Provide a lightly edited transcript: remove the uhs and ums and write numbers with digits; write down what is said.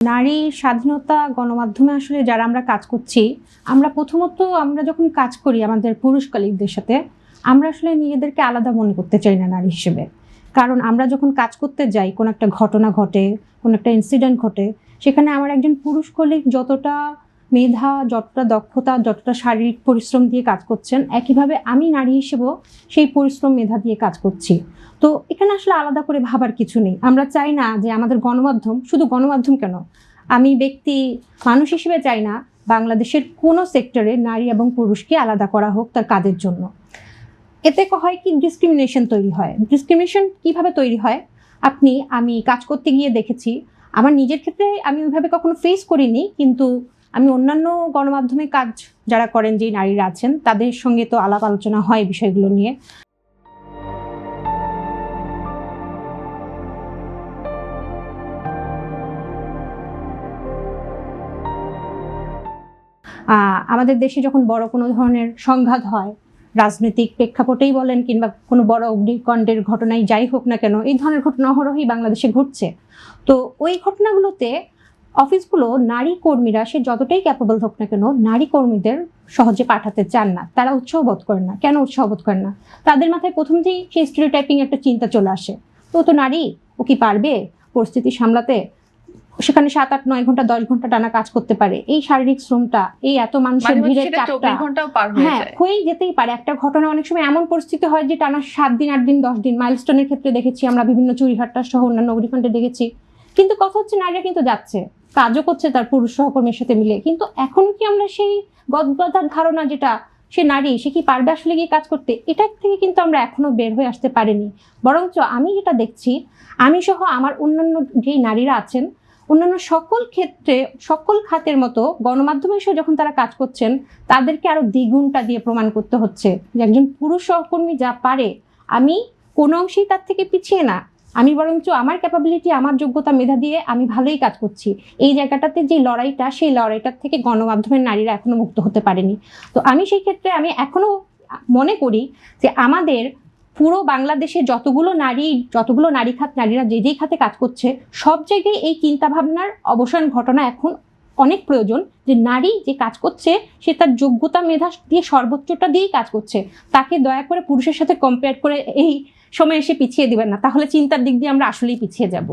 নারী স্বাধীনতা গণমাধ্যমে আসলে যারা আমরা কাজ করছি, আমরা প্রথমত আমরা যখন কাজ করি আমাদের পুরুষ কলিগদের সাথে, আমরা আসলে নিজেদেরকে আলাদা মনে করতে চাই না নারী হিসেবে। কারণ আমরা যখন কাজ করতে যাই, কোনো একটা ঘটনা ঘটে, কোনো একটা ইনসিডেন্ট ঘটে, সেখানে আমার একজন পুরুষ কলিগ যতটা মেধা, যতটা দক্ষতা, যতটা শারীরিক পরিশ্রম দিয়ে কাজ করছেন, একইভাবে আমি নারী হিসেবেও সেই পরিশ্রম মেধা দিয়ে কাজ করছি। তো এখানে আসলে আলাদা করে ভাবার কিছু নেই। আমরা চাই না যে আমাদের গণমাধ্যম, শুধু গণমাধ্যম কেন, আমি ব্যক্তি মানুষ হিসেবে চাই না বাংলাদেশের কোনো সেক্টরে নারী এবং পুরুষকে আলাদা করা হোক তার কাজের জন্য। এতে হয় কি, ডিসক্রিমিনেশন তৈরি হয়। ডিসক্রিমিনেশন কিভাবে তৈরি হয়? আমি কাজ করতে গিয়ে দেখেছি, আমার নিজের ক্ষেত্রে আমি ওইভাবে কখনো ফেস করিনি, কিন্তু আমি অন্যান্য গণমাধ্যমে কাজ যারা করেন, যে নারীরা আছেন, তাদের সঙ্গে তো আলাপ আলোচনা হয় বিষয়গুলো নিয়ে। আমাদের দেশে যখন বড় কোনো ধরনের সংঘাত হয়, রাজনৈতিক প্রেক্ষাপটেই বলেন কিংবা কোনো বড় অগ্নিকাণ্ডের ঘটনায় যাই হোক না কেন, এই ধরনের ঘটনা অহরহই বাংলাদেশে ঘটছে। তো ওই ঘটনাগুলোতে অফিসগুলো নারী কর্মীরা, সে যতটাই ক্যাপেবল হোক না কেন, নারী কর্মীদের সহজে পাঠাতে চান না। তারা উৎসাহ বোধ করেন না। কেন উৎসাহ বোধ করেন না? তাদের মাথায় প্রথম থেকেই সেই স্টিরিওটাইপিং একটা চিন্তা চলে আসে, তো নারী, ও কি পারবে পরিস্থিতি সামলাতে? সেখানে 7, 8, 9 ঘন্টা 10 ঘন্টা টানা কাজ করতে পারে। এই শারীরিক শ্রমটা, এই এত মানুষের ভিড়ের চাপটা, হ্যাঁ, হয়েই যেতেই পারে। একটা ঘটনা অনেক সময় এমন পরিস্থিতি হয় যে টানা 7 দিন, 8 দিন, 10 দিন। মাইলস্টোনের ক্ষেত্রে দেখেছি আমরা, বিভিন্ন চুরিহাট্টা সহ অন্যান্য অগ্নিকাণ্ডে দেখেছি। কিন্তু কথা হচ্ছে, নারীরা কিন্তু যাচ্ছে, কাজও করছে তার পুরুষ সহকর্মীর সাথে মিলে। কিন্তু এখন কি আমরা সেই গদবাঁধার ধারণা, যেটা সে নারী, সে কি পারবে আসলে গিয়ে কাজ করতে, এটার থেকে কিন্তু আমরা এখনো বের হয়ে আসতে পারিনি। বরঞ্চ আমি যেটা দেখছি, আমি সহ আমার অন্যান্য যেই নারীরা আছেন, অন্যান্য সকল ক্ষেত্রে, সকল খাতের মতো গণমাধ্যমে এসে যখন তারা কাজ করছেন, তাদেরকে আরো দ্বিগুণটা দিয়ে প্রমাণ করতে হচ্ছে যে একজন পুরুষ সহকর্মী যা পারে, আমি কোনো অংশেই তার থেকে পিছিয়ে না। আমি বরঞ্চ আমার ক্যাপাবিলিটি, আমার যোগ্যতা, মেধা দিয়ে আমি ভালোই কাজ করছি। এই জায়গাটাতে যে লড়াইটা, সেই লড়াইটার থেকে গণমাধ্যমের নারীরা এখনো মুক্ত হতে পারেনি। তো আমি সেই ক্ষেত্রে আমি এখনো মনে করি যে আমাদের পুরো বাংলাদেশে যতগুলো নারী খাত, নারীরা যে যেই খাতে কাজ করছে, সব জায়গায় এই চিন্তাভাবনার অবসান ঘটনা এখন অনেক প্রয়োজন। যে নারী যে কাজ করছে, সে তার যোগ্যতা, মেধা দিয়ে সর্বোচ্চটা দিয়েই কাজ করছে। তাকে দয়া করে পুরুষের সাথে কম্পেয়ার করে এই সময় এসে পিছিয়ে দিবেন না, তাহলে চিন্তার দিক দিয়ে আমরা আসলেই পিছিয়ে যাব।